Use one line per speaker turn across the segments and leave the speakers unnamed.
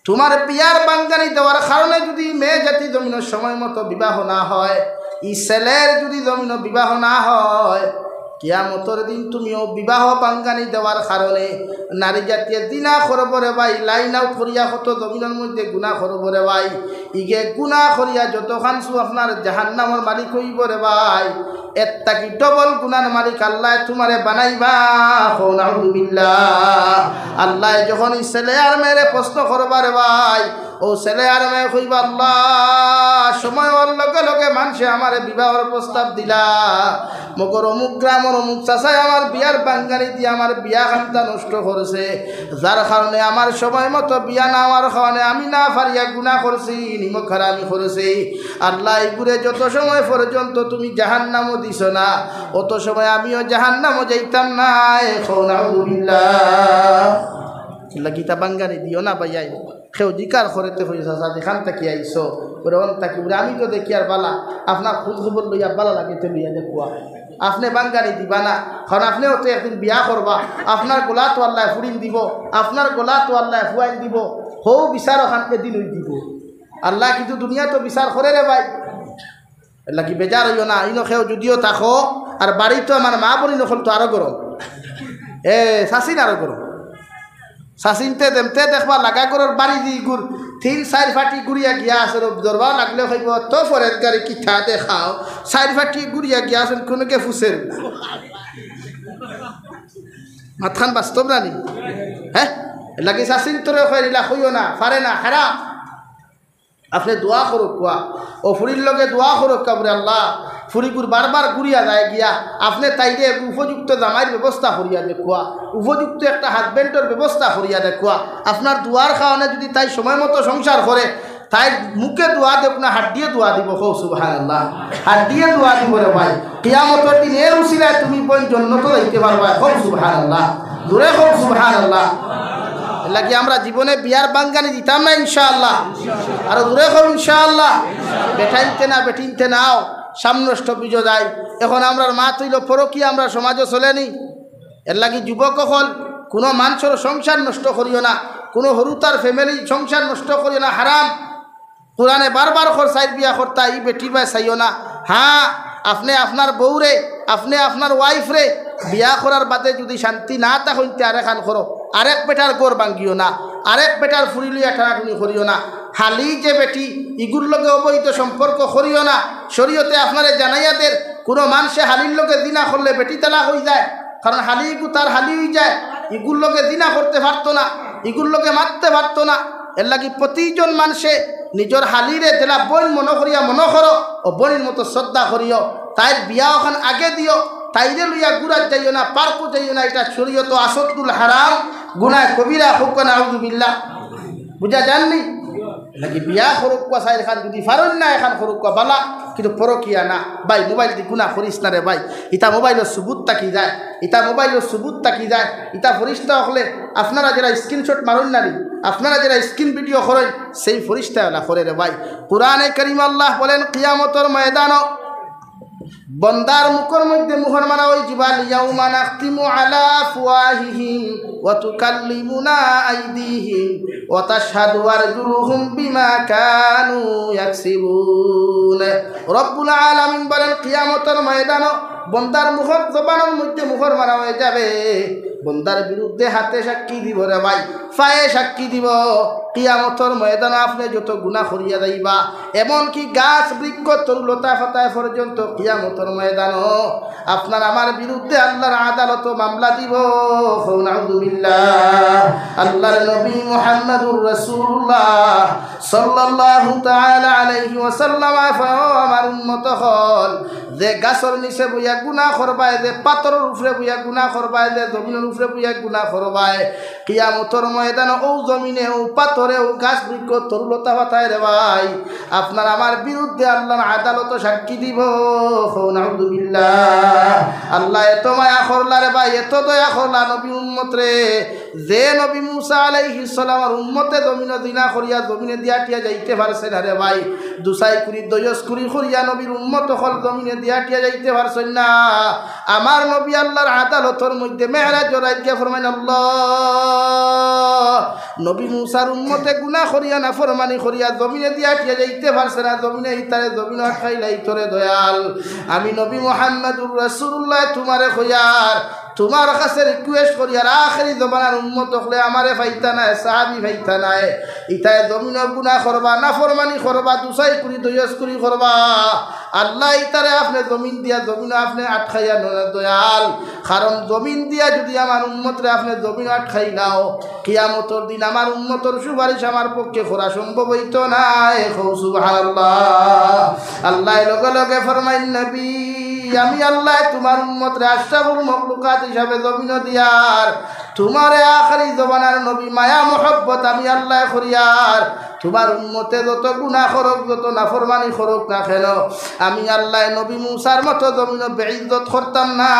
তোমার বিয়ার বাঙ্গানি দেওয়ার কারণে যদি মেয়ে জাতি জমিনের সময় মতো বিবাহ না হয়, ই ছেলের যদি জমিন বিবাহ না হয়, কিয়ামতের দিন তুমিও বিবাহ বাঙ্গানি দেওয়ার কারণে নারী জাতীয় দিনা করবরে ভাই, লাইন আউট করিয়া কত জমিনের মধ্যে গুণা করবরে ভাই, ইগে গুণা করিয়া যত খানসু আপনার জাহান্নামের মালিক হইব রে ভাই। এর তাকি ডবল গুনার মালিক আল্লাহ তোমারে বানাইবা। নাউযুবিল্লাহ। আল্লাহ যখন ছেলে আর মেয়েরে প্রশ্ন করবারে ভাই, ও ছেলে আর মেয়ে কইবা আল্লাহ সময় ওর লগে লগে মানুষে আমার বিবাহের প্রস্তাব দিলা, মগর অমুক গ্রামের অমুক চাচাই আমার বিয়ার বাঙ্গানি দিয়ে আমার বিয়া খান্তা নষ্ট করেছে, যার কারণে আমার সময় মতো বিয়া না হওয়ার কারণে আমি না পারিয়া গুনাহ করছি, নিমক হারামি করেছি। আল্লাহ এগুলো যত সময় পর্যন্ত তুমি জাহান্নামও দিছ না, অত সময় আমিও জাহান্নামও যাইতাম না। গীতা বাঙ্গানি দিও না ভাইয়াই। কেউ জিকার করতে হয়েছে চাচা যেখান থেকে আইসো ওরে অন থাকি বলে আমি তো দেখি আর বালা আপনার খোঁজ খবর লইয়া বালা লাগিতে লইয়া দেখুয়া আপনি বাঙ্গানি দিবা না, কারণ আপনিও তো একদিন বিয়া করবা, আপনার গোলা তো আল্লাহ ফুরিন দিব, আপনার গোলা তো আল্লাহ ফুয়াইন দিব, হৌ বিচার ওখানকে দিন দিব। আল্লাহ কিন্তু দুনিয়া তো বিচার করে রে ভাই, এলা কি বেজার হইও না। ইনো খেও যদিও থাকো আর বাড়ি তো আমার মা বলি নকল তো আরো গরম, শাসিন আরো গরম। শাসিনতে দেমতে দেখবা লাগা গরর বাড়ি দি গুড় 3-4 ফাটি গুড়িয়া গিয়া আছে, দরবা লাগলে হইব তো ফরের গাড়ি কিঠা দেখাও 4 ফাটি গুড়িয়া গিয়া আছেন কোনোকে ফুসের মাথান বাস্তব না নি। হ্যাঁ লাগে শাসিন তোরে হইলা হইও না পারে না হারা। আপনি দোয়া করুক কুয়া ও ফুরির লগে দোয়া করুক কাবরে আল্লাহ ফুরিগুর বারবার ঘুরিয়া যায় গিয়া আপনি তাইরে উপযুক্ত জামাইয়ের ব্যবস্থা করিয়া দেখুয়া, উপযুক্ত একটা হাজবেন্ডের ব্যবস্থা করিয়া দেখুয়া। আপনার দুয়ার খাওয়ানে যদি তাই সময় মতো সংসার করে, তাই মুখে দোয়া দেব না হাত দিয়ে দোয়া দিব। কও সুবহানাল্লাহ, হাত দিয়ে দোয়া দিব রে ভাই। কিয়ামতের দিন এর উসিলায় তুমি বোন জান্নাতে যাইতে পারবা। কও সুবহানাল্লাহ, জোরে কও সুবহানাল্লাহ। লাগি আমরা জীবনে বিয়ার বাঙ্গানি দিতাম না ইনশাআল্লাহ, আর দূরে কম ইনশাআল্লাহ। বেটাইতে না বেটিনতে নাও সামনষ্ট বিজয় যায়। এখন আমরা মা তৈল পরকি আমরা সমাজও চলেনি। এর লাগি যুবক হল কোনো মানুষের সংসার নষ্ট করিও না, কোনো হরুতার ফ্যামিলি সংসার নষ্ট করিও না, হারাম। কোরআনে বারবার খরচাইর বিয়া করতা ই বেটি বাই চাইও না। হ্যাঁ আপনি আপনার বউরে আপনি আপনার ওয়াইফরে বিয়া করার বাদে যদি শান্তি না থাকতে আরেকখান করো, আরেক বেটার গোর ভাঙ্গিও না, আরেক বেটার ফুরি লইয়া টানাটুনি করিও না। হালি যে বেটি ইগুর লগে অবৈধ সম্পর্ক করিও না। শরীয়তে আপনারে জানাইয়াদের কোনো মানুষে হালির লগে দিনা করলে বেটি তালাক হয়ে যায়, কারণ হালি ইগু তার হালি হয়ে যায়। ইগুর লগে দিনা করতে পারতো না, ইগুর লগে মারতে পারতো না। এর লাগি প্রতিজন মানুষে নিজের হালিরে জেলা বোন মনে করিয়া মনে করো ও বোনের মতো শ্রদ্ধা করিও। তাই বিয়া ওখান আগে দিও, তাইরে লইয়া গুড়াত যাইও না, পার্কও যাইও না। এটা শরীয়ত আসদ্দুল হারাম, গুনাহ কবিরা, হুকম নাউযুবিল্লাহ। বুঝা জাননি নাকি? বিয়া সরুক কোয়া চাই এখান যদি ফারন না এখান সরুক কোয়া বালা, কিন্তু পরকিয়া না ভাই। মোবাইল দি গুনাহ করিস না রে ভাই। ইটা মোবাইলের সুবুত তাকি যায়, ইটা মোবাইলের সুবুত তাকি যায়। ইটা ফরিস্তা হলে আপনারা যারা স্ক্রিনশট মারুন না রে, আপনারা যারা স্ক্রিন ভিডিও করেন সেই ফরিস্তা করে রে ভাই। কুরআনে কারীম আল্লাহ বলেন কিয়ামতের ময়দানও বন্দার মুখের মধ্যে মুহর মারা ওই জিবাল ইয়াউমা নাখতিমু আলা আফওয়াহিহিম ওয়া তুকাল্লিমুনা আইদিহিম ওয়া তাশহাদু আরজুলুহুম বিমা কানু ইয়াকসিবুন। রব্বুল আলামিন বলেন কিয়ামতের ময়দানে বন্দার মুখর জবানের মধ্যে মুহর মারা হয়ে যাবে। বন্দার বিরুদ্ধে হাতে সাক্ষী দিব রে ভাই, পায়ে সাক্ষী দিব। কিয়ামতের ময়দানে আপনি যত গুনাহ করিয়া যাইবা, এমনকি গাছ বৃক্ষ তরুলতা ফাতায় পর্যন্ত কিয়ামতের ময়দানে আপনার আমার বিরুদ্ধে আল্লাহর আদালত মামলা দিব। নাউযুবিল্লাহ। আল্লাহর নবী মুহাম্মদুর রাসূলুল্লাহ সাল্লাল্লাহু তাআলা আলাইহি ওয়াসাল্লাম আমার উম্মত হল যে গাছের নিচে বইয়া গুনাহ করবায়, যে পাথরের উপরে বইয়া গুনাহ করবায়, যে জমিনের উপরে বইয়া গুনাহ করবায়, কিয়ামতের ময়দানে ও জমিনে ও পাথরে ও গাছ বৃক্ষ তরুলতা পাতায় রে ভাই আপনার আমার বিরুদ্ধে আল্লাহর আদালত সাক্ষী দিব। নাউযুবিল্লাহ। আল্লাহ এত মায়া করলা রে ভাই, এত দয়া করলা নবী উম্মত রে, যে নবী মুসা আলাইহিস সালামের উম্মতে জমিনে দিনা করিয়া জমিনে দিয়া টিয়া যাইতে পারছে না রে ভাই দুসাই কুরি দয়স কুরি করিয়া নবীর উম্মত হল জমিনে দিয়া টিয়া যাইতে পারছেন না আমার নবী আল্লাহর আদালতের মধ্যে মেহরাজ রাইকে ফরমান আল্লাহ নবী মুসার উম্মতে গুনাহ করিয়া নাফরমানি করিয়া জমিনে দিয়া টিয়া যাইতে পারছে না জমিনে ইতারে জমিনে খাইলাই তোরে দয়াল আমি নবী মুহাম্মদুর রাসূলুল্লাহ তোমারে কইয়ার তোমার কাছে রিকোয়েস্ট করি আর আখেরি জমানার উম্মত হলে আমারে ফাইতা নাই সাহাবি ফাইতা নাই ইতায় জমিন গুনাহ করবা নাফরমানি করবা দুসাই কুরি দয়স কুরি করবা আল্লাহ ইতারে আপনি জমিন দিয়া জমিন আপনি আটকাইয়া নয় দয়াল কারণ জমিন দিয়া যদি আমার উম্মতরে আপনি জমিন আটকাই নাও কিয়ামতের দিন আমার উম্মতর সুপারিশ আমার পক্ষে করা সম্ভব হইত না সুবহানাল্লাহ আল্লাহ লগে লগে ফরমাইন নবী আমি আল্লাহ তোমার উম্মতরে আশরাফুল মাখলুকাত হিসাবে জমিন দিয়ার তোমারে আখেরি জমানার নবী মায়া মোহব্বত আমি আল্লাহ করিয়ার তোমার উম্মতে যত গুনাহ করুক যত নাফরমানি করুক না কেন আমি আল্লাহ নবী মুসার মতো জমিন বেইজ্জত করতাম না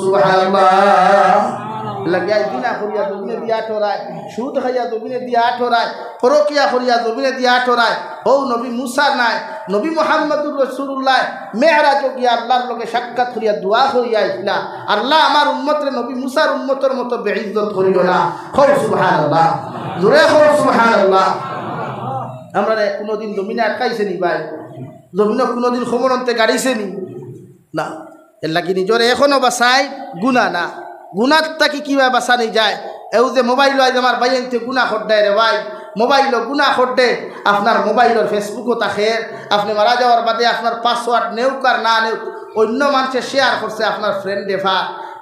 সুবহানাল্লাহ লাগিয়া দিনা করিয়া জমিনে দিয়া ঠরায় সুদ খাইয়া জমিনে দিয়া ঠরায় ফরকিয়া করিয়া জমিনে দিয়া ঠরায় ও নবী মুসা নাই নবী মুহাম্মদুর রাসূলুল্লাহ মেরাজ গিয়া আল্লাহর লগে সাক্ষাৎ করিয়া দোয়া করিয়া আইলা আল্লাহ আমার উম্মতরে নবী মুসার উম্মতর মতো বেইজ্জত করিও না সুবহানাল্লাহ জোরে সুবহানাল্লাহ আমরা কোনোদিন জমিনে আটকাইছে নি ভাই জমিনে কোনোদিন খবরন্তে গাড়িছে নি না এর লাগি নিজরে এখনো বাসাই গুনাহ না গুনার তাকে কীভাবে বাঁচানি যায় এও যে মোবাইল আজ আমার ভাই আনতে গুণা খড্ডায় রে ভাই মোবাইলও গুণা খড্ডে আপনার মোবাইলের ফেসবুকও থাকে আপনি মারা যাওয়ার বাদে আপনার পাসওয়ার্ড নেউক আর না নেউক অন্য মানুষে শেয়ার করছে আপনার ফ্রেন্ডে ভা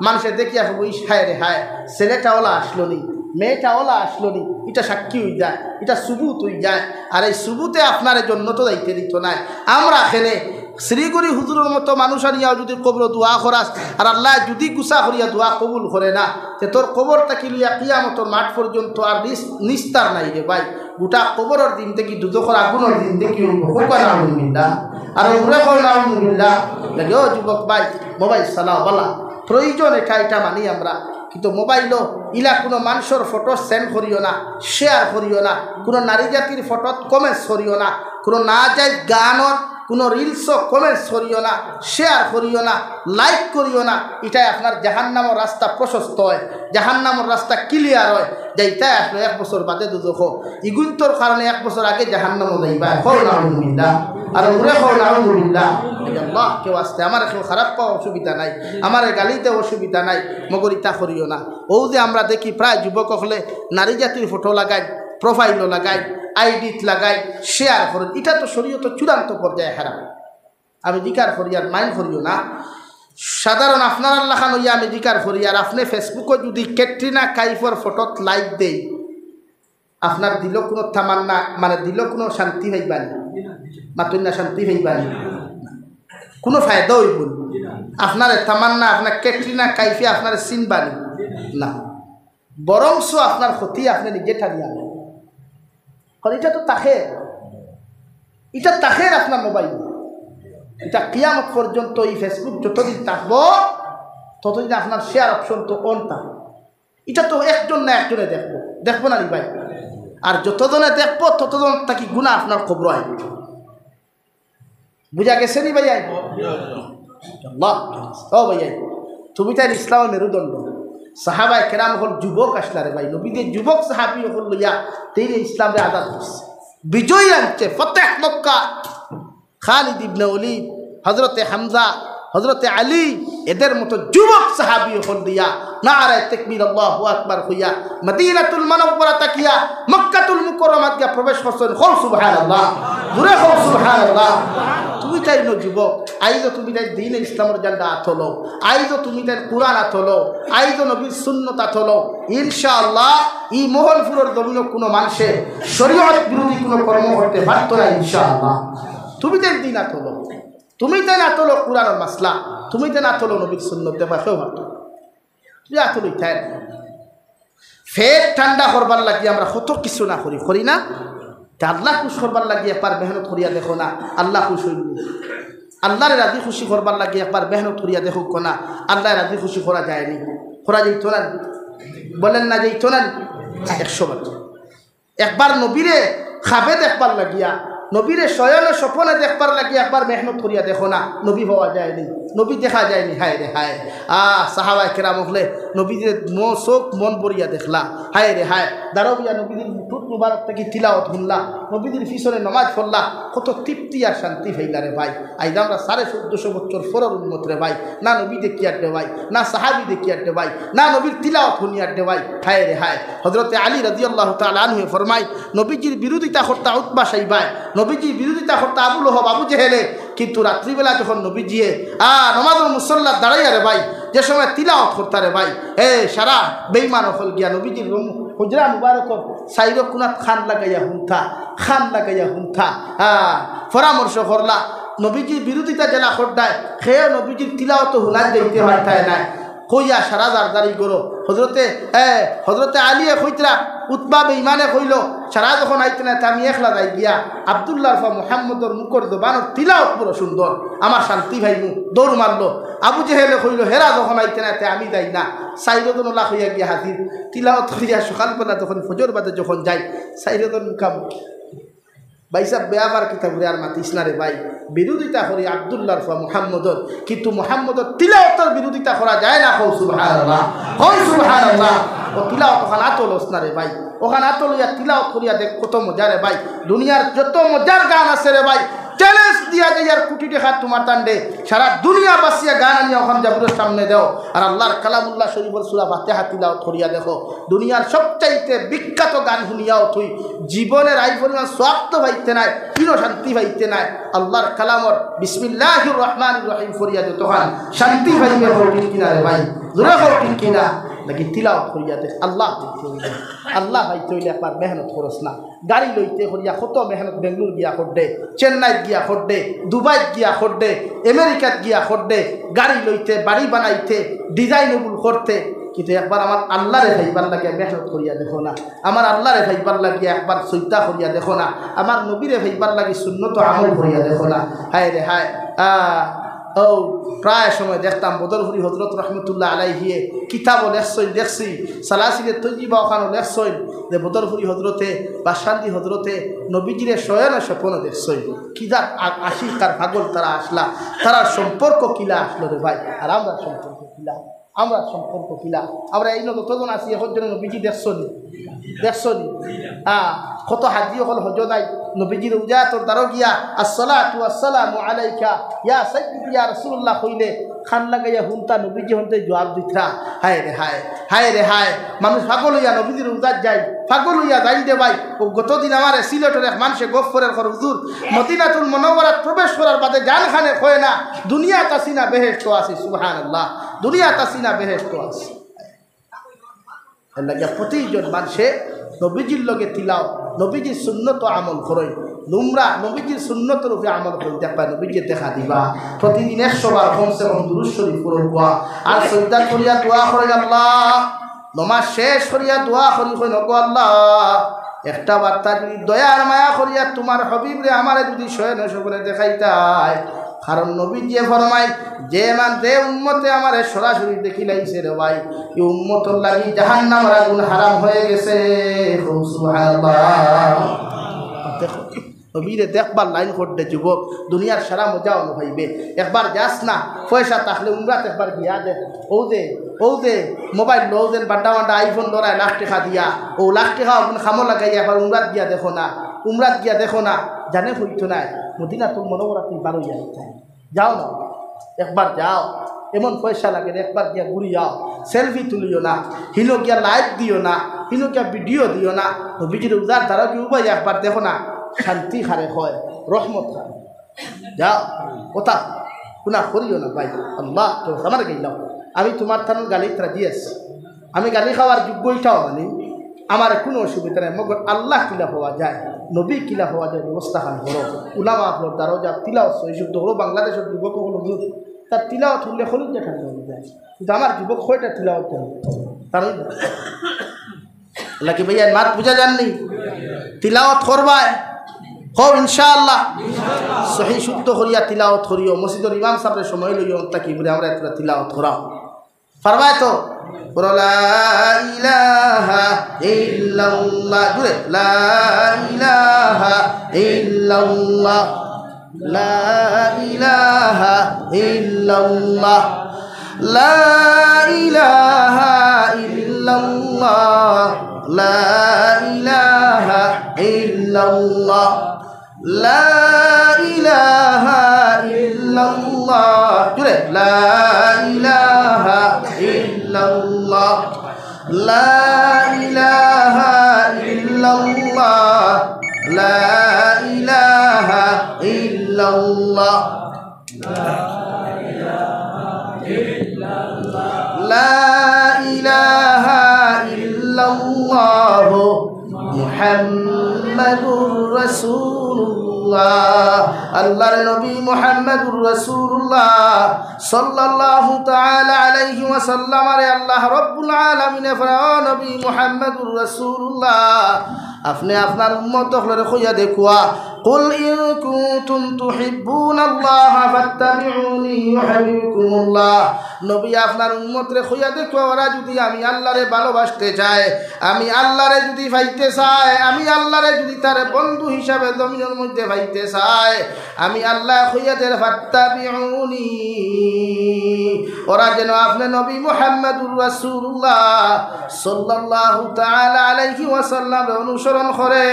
মানুষে দেখিয়া ওই হায় রে হায় ছেলেটাওয়ালা আসলো নি মেয়েটাওয়ালা আসলো নি এটা সাক্ষী হয়ে যায় এটা সুবুত হয়ে যায় আর এই সুবুতে আপনার জন্য তো দায়িত্ব দিত নাই আমরা এখানে শ্রীগুরি হুজুরের মতো মানুষ আনিয়াও যদি কবর দোয়া করাস আর আল্লাহ যদি গুসা করিয়া দোয়া কবুল করে না যে তোর কবরটা কি লইয়া কিয়ামতের মাঠ পর্যন্ত আর নিস্তার নাই রে ভাই গোটা কবরের দিন থেকে দুদখর আগুনের দিন থেকে আলহামদুলিল্লাহ আর আলহামদুলিল্লাহ লাগে ও যুবক ভাই মোবাইল চালাও বলা প্রয়োজন এটা মানি আমরা কিন্তু মোবাইলও ইলা কোনো মানুষের ফটো সেন্ড করিও না শেয়ার করিও না কোনো নারী জাতির ফটোত কমেন্টস করিও না কোনো না যায় গানত কোনো রিলসও কমেন্টস করিও না শেয়ার করিও না লাইক করিও না এটাই আপনার জাহান্নামের রাস্তা প্রশস্ত হয় জাহান্নামের রাস্তা ক্লিয়ার হয় যে এটাই আসলে 1 বছর বাদে দুজখ ইগুন্তর কারণে 1 বছর আগে জাহান্নামও যাইবা আলহামদুলিল্লাহ আর আলহামদুলিল্লাহ আল্লাহ কেউ আসতে আমার কেউ খারাপ পাওয়া অসুবিধা নাই আমার গালিতে অসুবিধা নাই মগর ইটা করিও না ও যে আমরা দেখি প্রায় যুবক হলে নারী জাতির ফটো লাগাই প্রোফাইলও লাগাই আইডিত লাগাই শেয়ার করেন এটা তো শরীয়ত চূড়ান্ত পর্যায়ে হারাম আমি জিকার করি আর মাইন্ড করিও না সাধারণ আপনার আল্লাহ খান হইয়া আমি জিকার করি আর আপনি ফেসবুকে যদি ক্যাটরিনা কাইফর ফটোত লাইক দেই আপনার দিল কোনো তামান্না মানে দিল কোনো শান্তি হইবানি মাতুন না শান্তি হইবানি কোনো ফায়দা হইব আপনার তামান্না আপনার ক্যাটরিনা কাইফে আপনার চিনবানি না বরংস আপনার ক্ষতি আপনি নিজে ঠানিয়া এটা তো তাকে এটা তাকে আপনার মোবাইল এটা কিয়ামত পর্যন্ত এই ফেসবুক যতদিন থাকবো ততদিন আপনার শেয়ার অপশন তো অন থাকবে এটা তো একজন না একজনে দেখবো না নি ভাই আর যতজনে দেখবো ততজন তাকে গুণা আপনার খবর আইব বুঝা গেছে নি ভাই আইব ও ভাই আইব তুমি তাই ইসলামের মেরুদণ্ড সাহাবাই কেরাম হল যুবক আসলারে ভাই নবীদের যুবক সাহাবি হল লইয়া তিনি ইসলামে আজাদ করছে বিজয়ী আনছে ফতেহ মক্কা খালিদ ইবনে ওয়ালিদ হযরতে হামজা হযরতে আলী এদের মতো যুবক সাহাবি হল দিয়া নারে তাকবীর আল্লাহু আকবার হইয়া মদিনাতুল মুনাওয়ারা তাকিয়া মক্কাতুল মুকাররমাত গিয়া প্রবেশ করছেন কও সুবহানাল্লাহ জোরে কও সুবহানাল্লাহ তুমি তাই ন যুবক আইজো তুমি তাই দ্বীন ইসলামের জান্ডা আতলো আইজো তুমি তাই কুরআন আতলো আইজো নবীর সুন্নাত আতলো ইনশাআল্লাহ এই মোহনপুরের জমিন কোনো মানুষে শরীয়ত বিরোধী কোনো কর্ম করতে পারত না ইনশাআল্লাহ তুমি তাই দ্বীন আতলো তুমি তাই আতলো কুরআনের মাসলা তুমি তাই আতলো নবীর সুন্নাত দেখাও পারত তুই আতলো তাই ফের ঠান্ডা করবার লাগি আমরা কত কিছু না করি না আল্লাহ খুশ করবার লাগি একবার মেহনত করিয়া দেখো না আল্লাহ খুশ হইল আল্লাহরে রাজি খুশি করবার লাগি একবার মেহনত করিয়া দেখো না আল্লাহ রাজি খুশি করা যায়নি করা যাইতো না বলেন না যেত না 100 বার একবার নবীরে খাবে দেখবার লাগিয়া নবীরে শয়নে স্বপনে দেখবার লাগিয়া একবার মেহনত করিয়া দেখো না নবী হওয়া যায়নি নবী দেখা যায়নি হায় রে হায় সাহাবায়ে কেরাম হলে নবীদের চোখ মন ভরিয়া দেখলা হায় রে হায় দাঁড়াইয়া নবীদের মুঠুত মুবারক থেকে তিলাওয়াত শুনলা নবীদের পিছনে নামাজ পড়লা কত তৃপ্তি আর শান্তি হইলা রে ভাই আইজ আমরা 1450 বছর পরের উম্মত রে ভাই না নবী দেখি আর দে ভাই না সাহাবী দেখি আর দে ভাই না নবীর তিলাওয়াত শুনি আর দে ভাই হায় রে হায় হযরতে আলী রাদিয়াল্লাহু তাআলা আনহু ফরমায় নবীজির বিরোধিতা করতা উতবা সাইবায় নবীজির বিরোধিতা করতা আবু লহব আবু জেহেলে কিন্তু রাত্রিবেলা যখন নবীজিয়ে নামাজের মুসল্লা দাঁড়াইয়া রে ভাই যে সময় তিলাওয়াত করতা রে ভাই সারা বেঈমান হল গিয়া নবীজির হুজরা মুবারক সাইর কুনাত খান লাগাইয়া হুনথা পরামর্শ করলা নবীজির বিরোধিতা জেলা খড়ায় খেয়ে নবীজির তিলাওয়াত হুনান যাইতে পারতায় না কইয়া সারা দাঁড়ি করো হজরতে আলিয়ে কইতরা উতবা বেঈমানে কইল সারা যখন আইতে না আমি একলা যাই গিয়া আব্দুল্লাহ মুহাম্মদর মুখর জবানের তিলাওয়াত বড় সুন্দর আমার শান্তি ভাইমু দৌড় মারলো আবু জেহেলে কইল হেরা যখন আইতে না আমি যাই না সাইরদনুল্লাহ হইয়া গিয়া হাজির তিলাওয়াত করিয়া সকালবেলা যখন ফজর বাদে যখন যাই সাইরদন মুখাম ভাই সাহেব বেয়াবার কিতাব আর মাতিস না রে ভাই বিরোধিতা করি আব্দুল্লাহ মুহাম্মদর কিন্তু মুহাম্মদর তিলাওয়াতের বিরোধিতা করা যায় না কও সুবহানাল্লাহ ও তিলাওয়াত ওখানে আতলস না রে ভাই ওখানে আতলিয়া তিলাওয়াত করিয়া দেখ কত মজা রে ভাই দুনিয়ার যত মজার গান আছে রে ভাই চ্যালেঞ্জ দিয়া যায় আর কোটি টাকা তোমার টান্ডে সারা দুনিয়া বাসিয়া গান আনিয়া ওখান জাবরের সামনে দাও আর আল্লাহর কালামুল্লাহ শরীফের সূরা ফাতিহা তিলাওয়াত করিয়া দেখো দুনিয়ার সবচাইতে বিখ্যাত গান শুনিয়াও তুই জীবনের আই পরিমাণ সওয়াব তো পাইতে নাই কিনো শান্তি পাইতে নাই আল্লাহর কালামর বিসমিল্লাহির রহমানির রহিম করিয়া দে তখন শান্তি পাইবে হইল কিনা রে ভাই জোরে হইল কিনা নাকি তিলাওয়াত করিয়া দেখ আল্লাহ আল্লাহ ভাই তৈলে একবার মেহনত করস না গাড়ি লইতে করিয়া কত মেহনত বেঙ্গলোর গিয়া করডে চেন্নাইত গিয়া করডে দুবাইত গিয়া করডে আমেরিকাত গিয়া করডে গাড়ি লইতে বাড়ি বানাইতে ডিজাইনেবল করতে কিন্তু একবার আমার আল্লাহরে ভাইবার লাগে মেহনত করিয়া দেখো না আমার আল্লাহরে ভাইবার লাগে একবার সৈতা করিয়া দেখো না আমার নবীরে ভাইবার লাগে সুন্নত আমল করিয়া দেখো না হায় রে হায় প্রায় সময় দেখতাম বদরপুরি হজরত রহমতুল্লাহ আলাইহিয়ে কিতাবও দেখছি সালাসিলের তৈজিবা ওখানে লেখছইন যে বদরপুরি হজরতে বা শান্তি হজরতে নবীজিরে শয়নে স্বপ্ন দেখছইন কিজা আশিকার পাগল তারা আসলা তারা সম্পর্ক কিলা আসলো রে ভাই আর আমরা সম্পর্ক কিলা আমরা এই যতজন আছি এখন যেন নবীজি দেখছনি কত হাজি হল হজ নাই নবীজির উজাতর দ্বারা গিয়া আসসালাতু ওয়াসসালামু আলাইকা ইয়া সাইয়্যিদি ইয়া রাসূলুল্লাহ কইলে খান লাগাইয়া হুনতা নবীজি হন্তে জবাব দিতরা হায় রে হায় মানুষ পাগল হইয়া নবীজির উজাত যায় পাগল হইয়া যাই দে ভাই ও গতদিন আমার সিলেটের এক মানুষে গফরের ঘর হুজুর মদিনাতুল মুনাওয়ারাত প্রবেশ করার বাদে জান খানে কয় না দুনিয়া তাসিনা বেহেশত আছে সুবহানাল্লাহ দুনিয়া তাসিনা বেহেশত আছে এর প্রতিজন মানুষে নবীজির লগে তিলাও নবীজির সুন্নত আমল করই তোমরা নবীজির সুন্নতের উপরে আমল করি দেখবা নবীজি দেখা দিবা প্রতিদিন 100 বার কমসে কম দুরূদ শরীফ পড়বা আর সিজদা করিয়া দোয়া করে আল্লাহ নমাজ শেষ করিয়া দোয়া করি কই নগো আল্লাহ একটা বার্তা যদি দয়ার মায়া করিয়া তোমার হাবিবরে আমারে যদি শয়নে স্বপ্নে দেখাইতাই কারণ নবীজি ফরমায় যে উম্মতে আমারে সরাসরি দেখিলাইছে রে ভাই এই উম্মতর লাগি জাহান্নামের আগুন হারাম হয়ে গেছে সুবহানাল্লাহ দেখো নবীরে দেখবার লাইন করতে যুবক দুনিয়ার সারা মজা অনুভববে একবার যাস না পয়সা থাকলে উমরাত একবার গিয়া দে ও দে মোবাইল লো দেন বান্ডা আইফোন ধরায় লাখ টাকা দিয়া ও লাখ টাকা খামো লাগাইয়া একবার উমরাত গিয়া দেখো না জানে হইতো নাই মদিনাতুল মুনাওয়ারাত বারো যাও না একবার যাও এমন পয়সা লাগে একবার গিয়া ঘুরিয়াও সেলফি তুলিও না হিনো গিয়া লাইভ দিও না হিনো গিয়া ভিডিও দিও না নবীজির উজার দ্বারা কি উপায় একবার দেখো না শান্তি হারে হয় রহমত হয় যাও কথা শুনা করিও না ভাই আল্লাহ তো আমার গেলাম আমি তোমার থান গালি রাজি আছি আমি গালি খাওয়ার যোগ্যটাও মানি আমার কোনো অসুবিধা নেই মগর আল্লাহ কিলা হওয়া যায় নবী কিলা হওয়া যায় ব্যবস্থা খান করো উলামা আপনার দ্বারাও যা তিলাও সহিযুক্ত হলো বাংলাদেশের যুবক হলো তার তিলাওয়াত হলে হলুদ যে ঠান্ডা হয়ে যায় কিন্তু আমার যুবক হয়টা তিলাওয়াত তারই আল্লাহ কি ভাইয়া মাত বুঝা যাননি তিলাওয়াত করবায় হো ইনশাআল্লাহ সহি শুদ্ধ করিয়া তিলাওয়াত করিও মসজিদের ইমাম সাহেবের সময় লইও তাকি বলে আমরা একটা তিলাওয়াত করাও পারবায় তো লা ইলাহা ইল্লাল্লাহ জুড়ে লা ইলাহা ইল্লাল্লাহ লা ইলাহা ইল্লাল্লাহ লা ইলাহা ইল্লাল্লাহ লা ইলাহা ইল্লাল্লাহ লা ইলাহা ইল্লাল্লাহ জুড়ে লা ইলাহা ইল্লাল্লাহ লা ইলাহা ইল্লাল্লাহ লা ইলাহা ইল্লাল্লাহ লা ইলাহা ইল্লাল্লাহ মুহাম্মাদুর রাসূলুল্লাহ আল্লাহর নবী মুহাম্মাদুর রাসূলুল্লাহ সাল্লাল্লাহু তাআলা আলাইহি ওয়াসাল্লাম আরে আল্লাহ রাব্বুল আলামিন ফরমান নবী মুহাম্মাদুর রাসূলুল্লাহ আপনি আপনার উম্মত হলরে কইয়া দেখুয়া কুল ইন কুনতুম তুহিব্বুনাল্লাহ ফাত্তাবিউনি ইউহিব্বুকুমুল্লাহ নবী আপনার উম্মতরে কইয়া দেখুয়া ওরা যদি আমি আল্লাহরে ভালোবাসতে চায় আমি আল্লাহরে যদি পাইতে চাই আমি আল্লাহরে যদি তার বন্ধু হিসাবে জমিনের মধ্যে পাইতে চাই আমি আল্লাহ কইয়া দের ফাত্তাবিউনি ওরা যেন আপনি নবী মুহাম্মদুর রাসূলুল্লাহ সাল্লাল্লাহু তাআলা আলাইহি ওয়াসাল্লাম অনুসরণ করে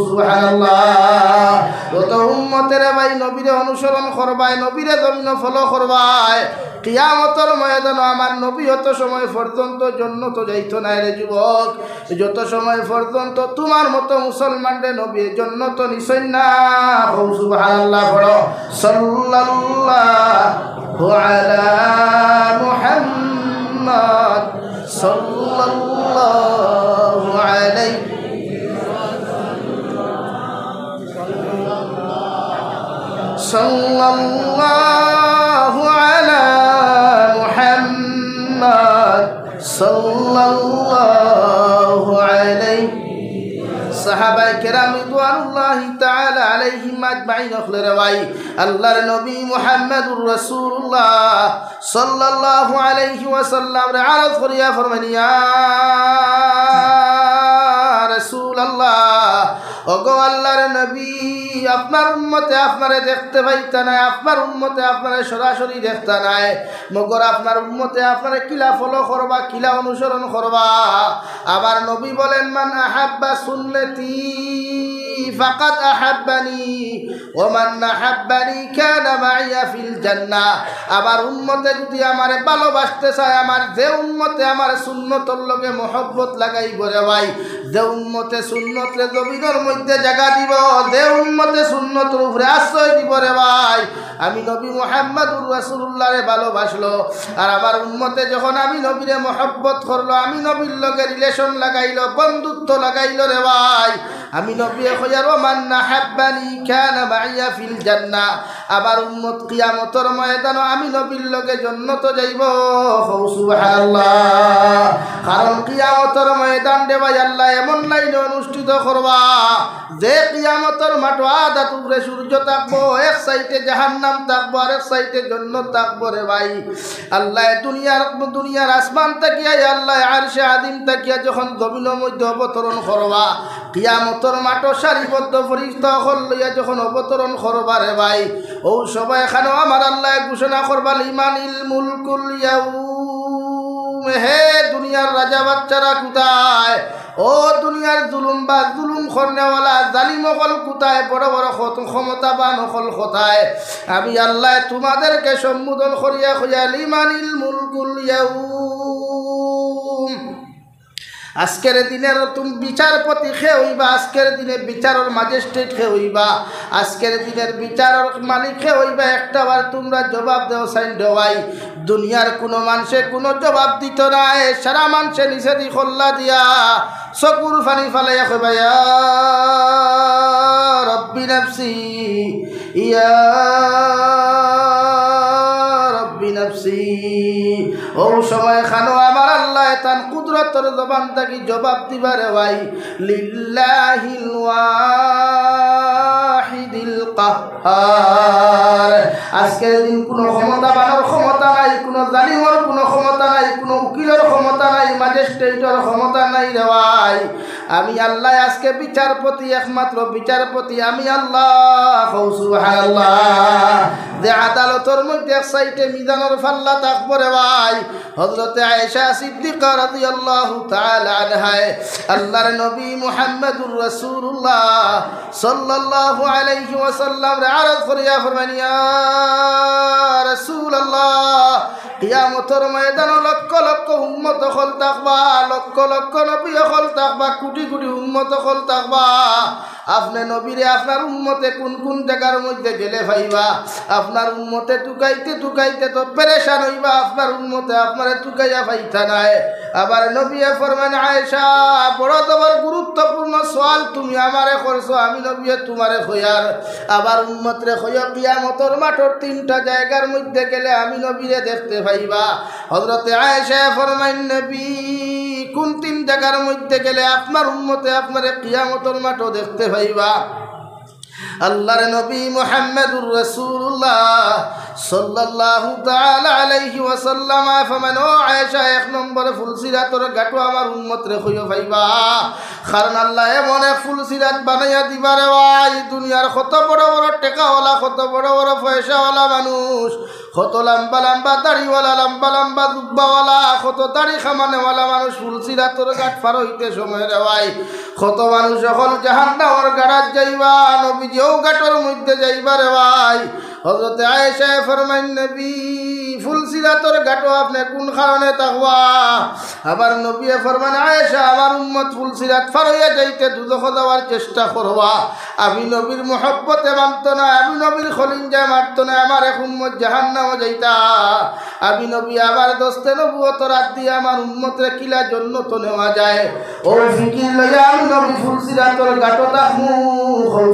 সুবহানাল্লাহ যত উম্মতের ভাই নবীরে অনুসরণ করবায় নবীরে জমিন ফলো করবায় কিয়ামতের ময়দানে আমার নবী যত সময় পর্যন্ত জান্নাত যাইতো না রে যুবক যত সময় পর্যন্ত তোমার মতো মুসলমানদের নবী জান্নাত নিছেন না সুবহানাল্লাহ পড়ো সাল্লাল্লাহু আলা মুহাম্মদ সাল্লাল্লাহু আলাইহি সাল্লাল্লাহু আলা মুহাম্মদ সাল্লাল্লাহু আলাইহি সাহাবায়ে কেরাম রিদওয়ানুল্লাহি তাআলা আলাইহিম আজমাইন খলরে ভাই আল্লাহর নবী মুহাম্মদুর রাসূলুল্লাহ সাল্লাল্লাহু আলাইহি ওয়াসাল্লাম রে আরজ করিয়া ফরমান ইয়া রাসূলুল্লাহ ওগো আল্লাহর নবী আপনার উম্মতে আপনারে দেখতে পাইতা না আপনার উম্মতে আপনারে সরাসরি দেখতা নাই মগর আপনার উম্মতে আপনারে কিলা ফলো করবা কিলা অনুসরণ করবা আবার নবী বলেন মান আহাব্বা সুন্নতি ফাকাদ আহাব্বানি ওয়া মান আহাব্বানি কানা মাইয়া ফিল জান্নাহ আবার উম্মতে যদি আমারে ভালোবাসতে চায় আমার যে উম্মতে আমার সুন্নতর লগে মহব্বত লাগাইব রে ভাই যে উম্মতে সুন্নতরে জমিনের মধ্যে জায়গা দিব যে উম্মতে সুন্নতের উপরে আশ্রয় দিব রে ভাই আমি নবী মুহাম্মদুর রাসূলুল্লাহ রে ভালোবাসলো আর আমার উম্মতে যখন আমি নবীরে মহব্বত করলো আমি নবীর লগে রিলেশন লাগাইলো বন্ধুত্ব লাগাইলো রে ভাই আমি নবী কইয়া মান নাহাব্বানি কানা মাইয়া ফিল জান্নাহ আবার উম্মত কিয়ামতের ময়দানে আমি নবীর লগে জান্নাত যাইব সুবহানাল্লাহ কারণ কিয়ামতের ময়দান রে ভাই আল্লাহ এমন লাইন অনুষ্ঠিত করবা যে কিয়ামতের মাঠ আদাত উপরে সূর্য থাকবো এক সাইডে জাহান্নাম থাকবো আর এক সাইডে জান্নাত থাকবো রে ভাই আল্লাহ দুনিয়ার আসমান তাকিয়া আল্লাহ আরশে আযীম তাকিয়া যখন জমিনের মধ্যে অবতরণ করবা কিয়ামতের মাঠ সারিবদ্ধ ফেরেশতা হল লইয়া যখন অবতরণ করবা রে ভাই ও সবাই এখানে আমার আল্লাহ ঘোষণা করবা লিমানিল মুলকুল ইয়াউম হে দুনিয়ার রাজা বাচ্চারা কোথায় ও দুনিয়ার জুলুম বা জুলুম করনেওয়ালা জালিম হল কোথায় বড় বড় ক্ষমতাবান হল কোথায় আমি আল্লাহ তোমাদেরকে সম্বোধন করিয়া কইয়া লিমানিল মুলকুল ইয়াউম আজকের দিনের তুমি বিচারপতি খে হইবা আজকের দিনে বিচারের ম্যাজিস্ট্রেট খে হইবা আজকের দিনের বিচারের মালিক খে হইবা একটাবার তোমরা জবাব দেও সাইন দেওয়াই দুনিয়ার কোনো মানুষে কোনো জবাব দিত না সারা মানুষে নিচে দি খোল্লা দিয়া চকুর ফানি ফালাইয়া কইবা ইয়া রব্বি নাফসি ইয়া রব্বি নাফসি ও সময় খানো আমার আল্লাহ তান কুদরতের জবান থাকি জবাব দিবারে ভাই লিল্লাহিল ওয়াহিদিল কাহ্হার আজকের দিন কোনো ক্ষমতা বানার ক্ষমতা নাই কোনো জালিমের কোনো ক্ষমতা নাই কোনো উকিলের ক্ষমতা ম্যাজিস্ট্রেটের ক্ষমতা নাই রে ভাই। আমি আল্লাহ আজকে বিচারপতি, একমাত্র বিচারপতি আমি আল্লাহ। সুবহানাল্লাহ। যে আদালতের মধ্যে এক সাইডে মিজানের ফাল্লা থাকবো রে ভাই, হযরতে আয়েশা সিদ্দিকা রাদিয়াল্লাহু তাআলা আনহা আল্লাহর নবী মুহাম্মদুর রাসূলুল্লাহ সাল্লাল্লাহু আলাইহি ওয়াসাল্লাম রে আরজ করিয়া ফরমান, ইয়া রাসূলুল্লাহ, কিয়ামতের ময়দানে লক্ষ লক্ষ উম্মত হল থাকবা, লক্ষ লক্ষ নবী হল থাকবা, কোটি কোটি উম্মত হল থাকবা। আপনি নবীরে আপনার উম্মতে কোন কোন জায়গার মধ্যে গেলে ভাইবা, আপনার উম্মতে টুকাইতে টুকাইতে তো পেরেশান হইবা, আপনার উম্মতে আপনারে টুকাইয়া পাইতা নাই। আবার নবী ফরমান, আয়েশা বড় তোমার গুরুত্বপূর্ণ সওয়াল তুমি আমারে করছো, আমি নবী তোমারে খয়ার। আবার উম্মতরে খয়া কিয়ামতের মাঠের তিনটা জায়গার মধ্যে গেলে আমি নবীরে দেখতে পাইবা। হযরতে আয়েশা ফরমান, নবী কোন তিন জায়গার মধ্যে গেলে আপনার উম্মতে আপনারে কিয়ামতের মাঠও দেখতে পাইবা? আল্লাহর নবী মুহাম্মদুর রাসূলুল্লাহ সাল্লাল্লাহু তাআলা আলাইহি ওয়াসাল্লাম ফরমান, ও আয়েশা, এক নম্বর ফুলসিরাতর গাটো আমার উম্মত রে কইও ভাইবা। কারণ আল্লাহ এমন এক ফুলসিরাত বানাইয়া দিবারে ভাই, দুনিয়ার কত বড় বড় টাকাওয়ালা, কত বড় বড় পয়সাওয়ালা মানুষ, কত লম্বা লম্বা দাড়িওয়ালা, লম্বা লম্বা দুব্বাওয়ালা, কত দাড়ি খামানেওয়ালা মানুষ ফুলসিরাতর গাট পার হইতে সময় রে ভাই, কত মানুষ যখন জাহান্নামের গাড়াত যাইবা, নবীজিও গাটের মধ্যে যাইবা রে ভাই। হযরতে আয়েশা ফরমান, নবী ফুলসিরাতর গাটো আপনি কোন কারণে তাকওয়া? আবার নবী ফরমান, আয়েশা আমার উম্মত ফুলসিরাত পার হইয়া যাইতে দুজখ যাওয়ার চেষ্টা করবা। আমি নবীর মহব্বতে মানত না, আমি নবীর খলিঞ্জা মারত না, আমার এক উম্মত জাহান্নামে যাইতা। আমি নবী আবার দস্তে নবুয়ত রাত দিয়ে আমার উম্মতরে কিলা জন্য তো নেওয়া যায়। ও ফিকির লইয়া আমি নবী ফুলসিরাতর গাটো তাকমু।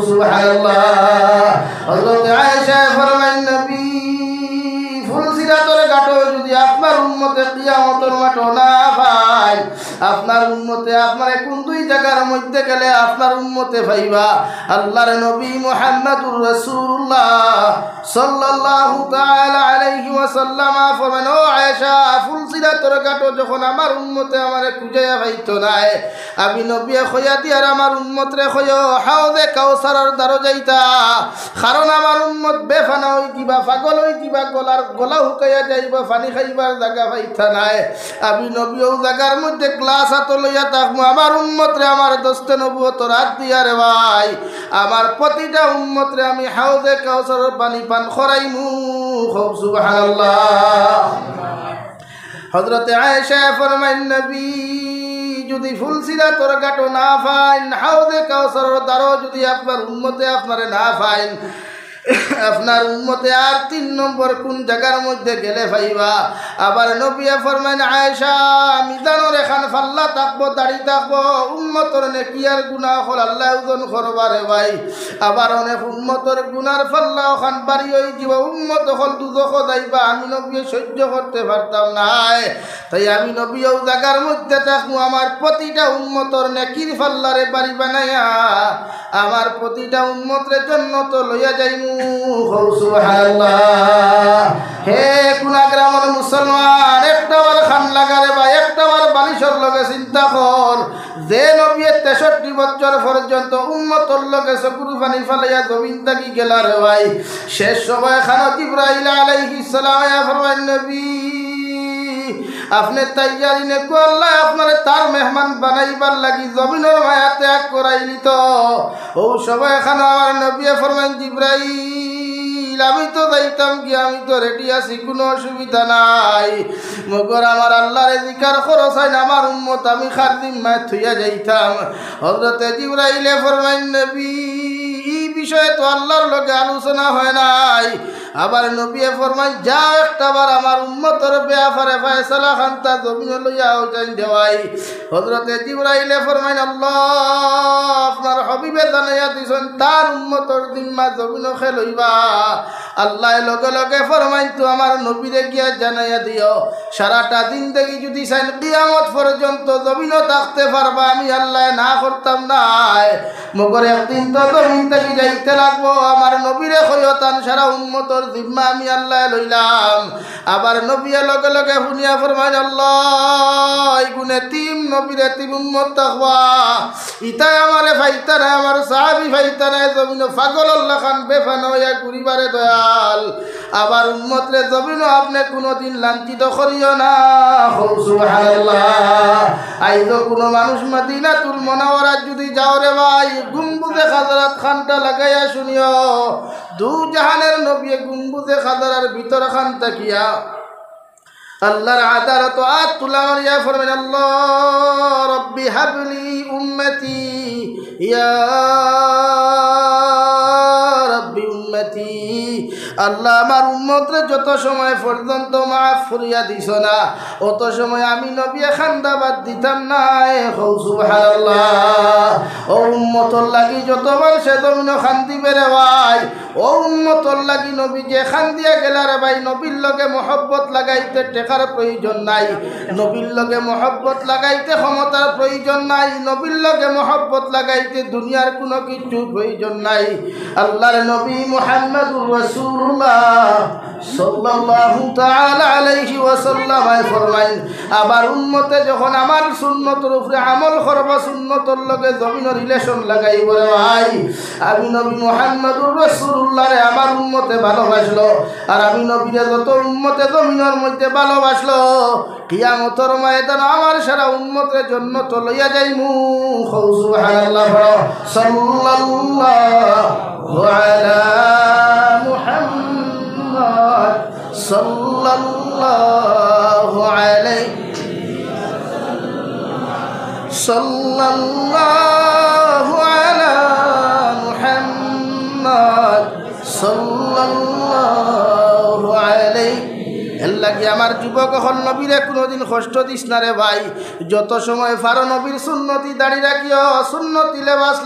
সুবহানাল্লাহ। হযরত আয়েশা ফরমান, নবী ফুলসিরাতর গাটো যদি আপনার উম্মতে কিয়ামতের মাঠ না পায়, আপনার উম্মতে আপনার কোন দুই জায়গার মধ্যে গেলে আপনার উম্মতে পাইবা? আল্লাহর নবী মুহাম্মদুর রাসূলুল্লাহ সাল্লাল্লাহু তাআলা আলাইহি ওয়াসাল্লাম ফরমান, ও আয়েশা, ফুলসিরাতর গাটো যখন আমার উম্মতে আমারে খুঁজাইয়া পাইতো নাই, আমি নবী খয়া দিয়ার আমার উম্মতরে খয়া হাউজে কাউসারের দ্বারা যাইতা। কারণ আমার উম্মত বেফানা হই দিবা, পাগল হই দিবা, গলা হুকাইয়া যাইবা, পানি খাইবার জায়গা পাইতা নাই। আমি নবীও জায়গার মধ্যে গ্লাস হাত লইয়া থাকবো, আমার উম্মতরে আমার দস্তে নবুয়ত রাত দিয়া রে ভাই, আমার প্রতিটা উম্মতরে আমি হাউজে কাউসারের পানি পান করাইমু। সুবহানাল্লাহ। হযরতে আয়েশা ফরমান, নবী যদি ফুলসিরাতর গাটো না পাইন, হাউজে কাউসারের দ্বারা যদি আপনার উম্মতে আপনারে না পাইন, আপনার উম্মতে আর তিন নম্বর কোন জায়গার মধ্যে গেলে পাইবা? আবার নবী ফরমান, আয়েশা মিজানের এখান ফাল্লা থাকবো, দাড়ি থাকবো, উম্মতর নেকি আর গুনাহ হল আল্লাহ ওজন করবারে ভাই। আবার অনেক উম্মতর গুনার ফাল্লা ওখান বাড়ি হয়ে যাব, উম্মত হল দুজখ যাইবা, আমি নবী সহ্য করতে পারতাম নাই। তাই আমি নবীও জায়গার মধ্যে থাকবো, আমার প্রতিটা উম্মতর নেকির ফাল্লারে বাড়ি বানাইয়া আমার প্রতিটা উম্মতের জন্য তো লইয়া যাইমু। সুবহানাল্লাহ। হে গুনাহগার মুসলমান, একটাবার খান লাগারে বা একটাবার বালিশর লগে চিন্তা কর, যে নবী 63 বছর পর্যন্ত উম্মতর লগে চকুর পানি ফালাইয়া জমিন থাকি গেলা রে ভাই, শেষ সময় খানা জিবরাইল আলাইহিস সালাম ফরমান, নবী আপনি তৈয়ারি নে কো, আল্লাহ আপনার তার মেহমান বানাইবার লাগি জমিনের মায়া ত্যাগ করাইলি তো। ও সবাই এখানে আমার নবী ফরমান, জিবরাইল আমি তো যাইতাম কি, আমি তো রেডি আছি, কোনো অসুবিধা নাই, মগর আমার আল্লাহরে জিকার খরচ হয় না, আমার উম্মত আমি খাদিম মা থইয়া যাইতাম। হযরতে জিবরাইল ফরমান, নবী এই বিষয়ে তো আল্লাহর লগে আলোচনা হয় নাই। আবার নবী ফরমান, যা একটাবার আমার উম্মতর ব্যাপারে ফয়সালা খান্তা জমিন লইয়াও যাই দেওয়াই। হযরতে জিবরাইল ফরমান, আল্লাহ আপনার হাবিবে জানাইয়া দিছেন তার উম্মতর জিম্মা জমিন লইবা, আল্লাহ লগে লগে ফরমাইন তো আমার নবীরে গিয়া জানাইয়া দিও সারাটা জিন্দেগি যদি চাইন কিয়ামত পর্যন্ত জমিনও থাকতে পারবা আমি আল্লাহ না করতাম না মগর একদিন তো জমিন থেকে যাইতে লাগবো আমার নবীরে কইতান সারা উম্মতর জিম্মা আমি আল্লাহ লইলাম আবার নবীর লগে লগে শুনিয়া ফরমাইন আল্লাহ এই গুণে তিম নবীরে তিম উম্মত থাকবা ইতাই আমারে ফাইতা না আমার সাহাবী ফাইতা না জমিন পাগল আল্লাহ খান বেফান হইয়া ঘুরিবারে দয়াল আবার উম্মত রে জমিন আপনি কোনোদিন লাঞ্ছিত করিও না সুবহানাল্লাহ আইতো কোনো মানুষ মদিনাতুল মুনাওয়ারা যদি যাও রে ভাই গুম্বুজে খাজরাত খানটা লাগাইয়া শুনিও দু জাহানের নবী গুম্বুজে খাজরার ভিতর খান তাকিয়া আল্লাহর আদালত আত তুলা মারিয়া ফরমান আল্লাহ রব্বি হাবলি উম্মতি ইয়া রব্বি উম্মতি আল্লাহ আমার উম্মতরে যত সময় পর্যন্ত মাফ করিয়া দিছ না অত সময় আমি নবী খান্দাবাদ দিতাম না সুবহানাল্লাহ ও উম্মতর লাগি যত মানুষে জমিন খান্দি বেড়ে ভাই ও উম্মতর লাগি নবী যে খান্দিয়া গেলার ভাই নবীর লগে মহব্বত লাগাইতে টেকার প্রয়োজন নাই নবীর লগে মহব্বত লাগাইতে ক্ষমতার প্রয়োজন নাই নবীর লগে মহব্বত লাগাইতে দুনিয়ার কোনো কিছু প্রয়োজন নাই আল্লাহর নবী মুহাম্মদুর রাসূলুল্লাহ সাল্লাল্লাহু তাআলা আলাইহি ওয়াসাল্লাম ফরমাইন আবার উম্মতে যখন আমার সুন্নতের উপরে আমল করবা সুন্নতের লগে জমিনের রিলেশন লাগাইব রে ভাই আমি নবী মুহাম্মদুর রাসূলুল্লাহ রে আমার উম্মতে ভালোবাসলো আর আমি নবীরে যত উম্মতে জমিনের মধ্যে ভালোবাসলো কিয়ামতের ময়দান আমার সারা উম্মতের জন্য তো লইয়া যাইমু সুবহানাল্লাহ সাল্লাল্লাহু আলা মুহাম্মদ সাল্লাল্লাহু আলাইহি সাল্লাল্লাহু আলা মুহাম্মদ সাল্লাল্লাহু আলাইহি এল্লাকি আমার যুবক হল নবীরে কোনোদিন কষ্ট দিস না রে ভাই যত সময় ফারো নবীর সুন্নতি দাড়ি রাখিও সুন্নতি লেবাস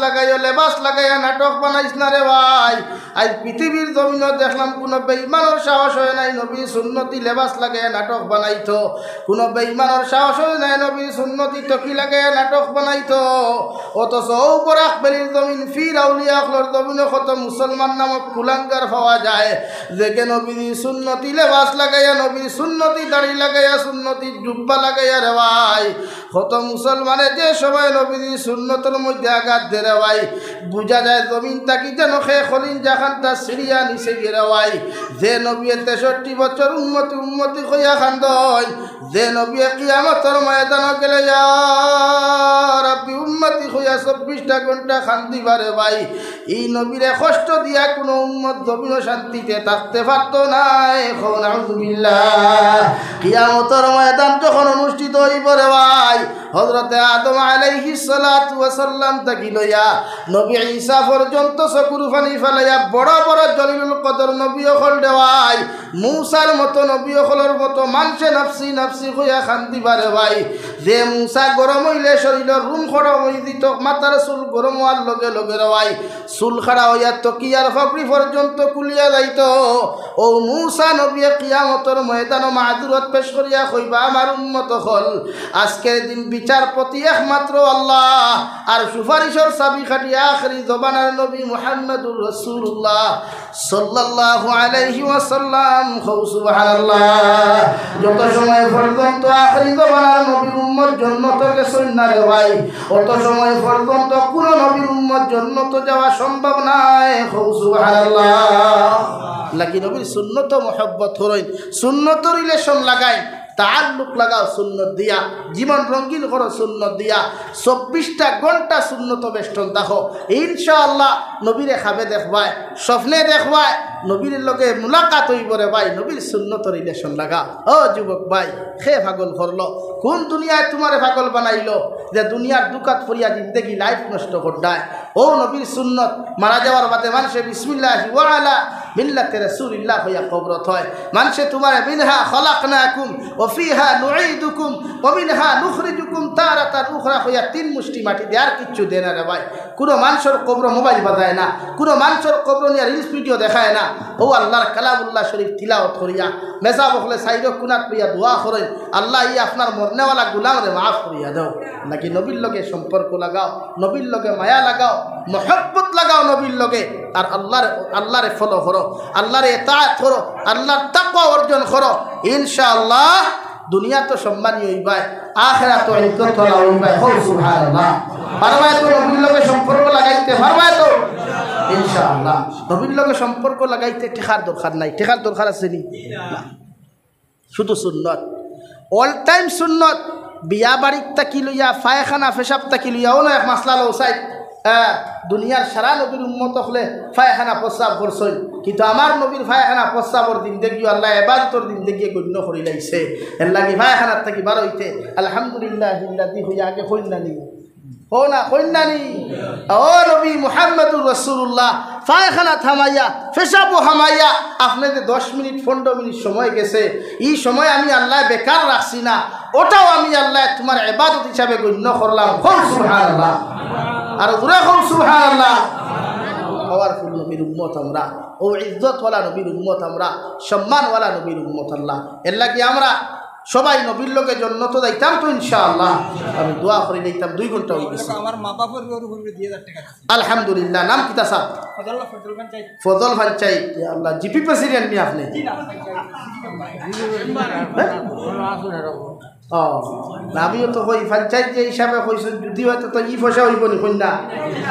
লাগাইয়া নাটক বানাইস না রে ভাই আজ পৃথিবীর জমিন দেখলাম কোনো বেঈমানের সাহস হয় নাই নবীর সুন্নতি লেবাস লাগাইয়া নাটক বানাইতো কোনো বেঈমানের সাহস হয় নাই নবীর সুন্নতি টকি লাগাইয়া নাটক বানাইতো অথচ বরাক বেলির জমিন ফির আউলিয়া আখলর জমিনে কত মুসলমান নামক কুলাঙ্গার পাওয়া যায় যেকে নবীর সুন্নতি লেবাস লাগাইয়া নবীর সুন্নতি দাড়ি লাগাইয়া সুন্নতি জুব্বা লাগাইয়া রে ভাই কত মুসলমানে যে সময় নবীর সুন্নতের মধ্যে আঘাত দে রে ভাই বুঝা যায় জমিন তাকি যেন খে খলিন জাখানটা সিরিয়া নিচে গিয়ে ভাই যে নবী 63 বছর উম্মতি কইয়া খান্দন যে নবী কিয়ামতের ময়দান গেলে ইয়া রাব্বি উম্মতি কইয়া 24টা ঘন্টা খান্দিবারে ভাই এই নবীরে কষ্ট দিয়া কোনো উম্মত জমিন শান্তিতে থাকতে পারত না এখন আউযুবিল্লাহ কিয়ামতের ময়দান যখন অনুষ্ঠিত হইব রে ভাই হযরতে আদম আলাইহিস সালাতু ওয়াস সালাম থেকে লইয়া নবী ঈসা পর্যন্ত চকুর পানি ফেলাইয়া বড় বড় জলিলুল কদর নবী হল দেওয়াই মূসার মতো নবী হলর মতো মানুষে নফসি নফসি হইয়া খান্দিবারে ভাই যে মূসা গরম হইলে শরীরের রুম খড়া হই দিত মাথার চুল গরম হওয়ার লগে লগে রে ভাই চুল খাড়া হইয়া তকিয়ার ফাপড়ি পর্যন্ত কুলিয়া যাইত ও মূসা নবী কিয়ামতের ময়দান মাদুরত পেশ করিয়া কইবা আমার উম্মত হল আজকের দিন বিচারপতি একমাত্র আল্লাহ আর সুপারিশের চাবি কাঠি আখরি জবানার নবী মুহাম্মদুর রাসূলুল্লাহ সাল্লাল্লাহু আলাইহি ওয়াসাল্লাম সুবহানাল্লাহ যত সময় পর্যন্ত আখরি জবানার নবীর উম্মত জান্নাতে গেছেন না রে ভাই অত সময় পর্যন্ত কোন নবীর উম্মত জান্নাতে যাওয়া সম্ভব নয় সুবহানাল্লাহ লাগি নবীর সুন্নত মুহাব্বত হরইন সুন্নত রিলেশন লাগাই তাল্লুক লাগাও সুন্নত দিয়া জীবন রঙিন করো সুন্নত দিয়া 24টা ঘন্টা সুন্নত বেষ্টন দেখো ইনশাআল্লাহ নবীরে খাবে দেখবাই স্বপ্নে দেখবাই নবীর লগে মুলাকাত হইব রে ভাই নবীর সুন্নত রিলেশন লাগা ও যুবক ভাই খে পাগল করলো কোন দুনিয়ায় তোমারে পাগল বানাইলো যে দুনিয়ার দুকাত ফরিয়া জিন্দেগি লাইফ নষ্ট করদায় ও নবীর সুন্নত মারা যাওয়ার বাদে মানুষে বিসমিল্লাহি ওয়া আলা মিল্লাতি রাসূলিল্লাহ হইয়া কবরত হয় মানুষে তোমারে মিনহা খলাকনাকুম ওয়া ফিহা নুঈদুকুম ওয়া মিনহা নুখরিজুকুম তারাতান উখরা হইয়া তিন মুষ্টি মাটি দেয়ার কিচ্ছু দেনা রে ভাই কোনো মানুষের কবর মোবাইল বাজায় না, কোনো মানুষের কবর নিয়ে রিলস ভিডিও দেখায় না। ও আল্লাহর কালামুল্লাহ শরীফ তিলাওয়াত করিয়া মেজা বখলে সাইড কুনাত পেয়া দোয়া করেন, আল্লাহ ই আপনার মরনেওয়ালা গুলামরে মাফ করিয়া দাও। নাকি নবীর লগে সম্পর্ক লাগাও, নবীর লগে মায়া লাগাও, মহব্বত লাগাও নবীর লগে, আর আল্লাহরে ফলো করো, আল্লাহরে ইতাআত করো, আল্লাহর তাকওয়া অর্জন করো। ইনশাআল্লাহ দুনিয়া তো সম্মানী হইবাই, আখিরাত তো ইজ্জত ওয়ালা হইবাই। সুবহানাল্লাহ। পারবাই তো নবীর লগে সম্পর্ক লাগাইতে, পারবাই তো ইনশাআল্লাহ। নবীর লগে সম্পর্ক লাগাইতে টেকার দরকার নাই, টেকার দরকার আছে নি? না, শুধু সুন্নত, অল টাইম সুন্নত। বিয়া বাড়ির তাকি লইয়া, ফায়খানা পেশাব তাকি লইয়া ও এক মাসলা লৌসাই দুনিয়ার সারা নবীর উম্মত হলে ফায়খানা প্রস্রাব করছই, কিন্তু আমার নবীর ফায়খানা প্রস্রাবর দিন দেখিও আল্লাহ ইবাদতর দিন দেখিয়ে গণ্য করি লাইছে। এর লাগি ফায়খানার থাকি বার হইতে আলহামদুলিল্লাহ ইল্লাযী হইয়া আগে কইনানি হো না কইনানি। ও নবী মুহাম্মদুর রাসূলুল্লাহ ফায়খানা থামাইয়া পেশাব হামাইয়া আপনাদের 10 মিনিট 15 মিনিট সময় গেছে, এই সময় আমি আল্লাহ বেকার রাখছি না, ওটাও আমি আল্লাহ তোমার ইবাদত হিসাবে গণ্য করলাম। সুবহানাল্লাহ। আর জোরে হোক সুবহানাল্লাহ। পাওয়ারফুল নবীর উম্মত আমরা, ও ইজ্জতওয়ালা নবীর উম্মত আমরা, সম্মানওয়ালা নবীর উম্মত আল্লাহ। এর লাগি আমরা সবাই নবীর লোকে জন্নত যাইতাম তো ইনশাআল্লাহ। আমি দোয়া করে দিতাম 2 ঘন্টা হয়ে গেছে।
আমার মা বাবার গরু গরু 2000 টাকা
আলহামদুলিল্লাহ। নাম কিতা সাহেব? ফজল পঞ্চায়েত। আল্লাহ জিপি প্রেসিডেন্ট নি আপনি? আমিও তো কই পঞ্চায়েত যে হিসাবে কইছেন, যদি হয়তো তো ই পয়সা হইব নি কন্যা।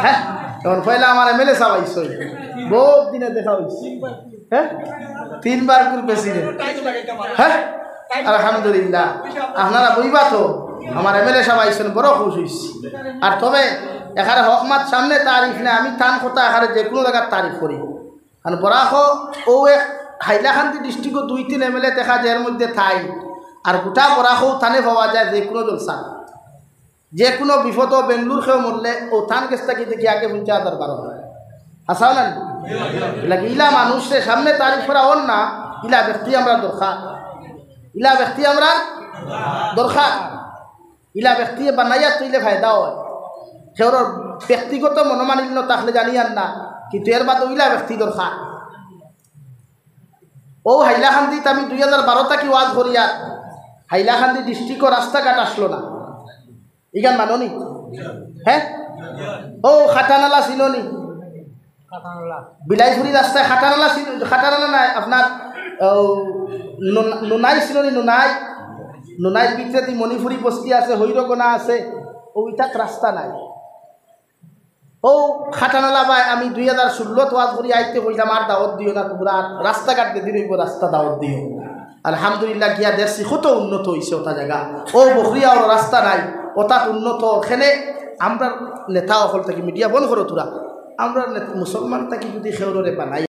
হ্যাঁ, তখন পয়লা আমার এমএলএ সাহেব আইসই, বহুত দিনে দেখা হয়েছে। হ্যাঁ, 3 বার করে প্রেসিডেন্ট। হ্যাঁ, আলহামদুলিল্লাহ। আপনারা বইবা তো, আমার এমএলএ সাহেব আইসেন, বড় খুশ হয়েছি। আর তবে এখানে হকমাত সামনে তারিফ না, আমি টান কথা এখানে যে কোনো জায়গার তারিফ করি। আর বরাহ ও এক হাইলাকান্দি ডিস্ট্রিক্টও 2-3 এমএলএ দেখা যায়, এর মধ্যে থাই। আর গোটা বরাহ থানে পাওয়া যায় যে কোনো জলসা, যে কোনো বিপদ বেঙ্গলুর খেয়েও মরলে ও থান গেছ থাকি দেখি আগে 50,000-12 হয়। হাসাও না ইলা মানুষের সামনে তারিফ করা হন না, ইলা ব্যক্তি আমরা দরকার, ইলা ব্যক্তি আমরা দরকার, ইলা ব্যক্তি বানাইয়া তৈলে ফায়দা হয়। সেওর ব্যক্তিগত মনোমালিন্য থাকলে জানিয়ান না, কিন্তু এর বাদ ইলা ব্যক্তি দরকার। ও হাইলাকান্দিত আমি 2012 থাকি ওয়াজ করিয়া হাইলাকান্দি ডিস্ট্রিক্টর রাস্তাঘাট আসলো না, ইগান মাননি? হ্যাঁ, ও খাটানালা চিননি? বিলাইপুরি রাস্তায় খাটানালা, খাটানালা নাই আপনার নুনাই চিননি? নুনাইর ভিতরে মণিপুরি বস্তি আছে, হৈরগোনা আছে, ওইটাক রাস্তা নাই। ও খাটানালা ভাই আমি 2016 ওয়াজ করি আইতে কইলাম আর দাওয়াত দিও না তোমরা, রাস্তাঘাট দিয়ে দিন রাস্তা দাওয়াত দিও। আলহামদুলিল্লাহ গিয়া দেখছি কত উন্নত হয়েছে ওটা জায়গা। ও বকরিয়া ওর রাস্তা নাই, ওটাত উন্নত। ওখানে আমরা নেতা অকল থাকি, মিডিয়া বন্ধ করো তোরা, আমরা মুসলমান থাকি যদি খেউরে বানাই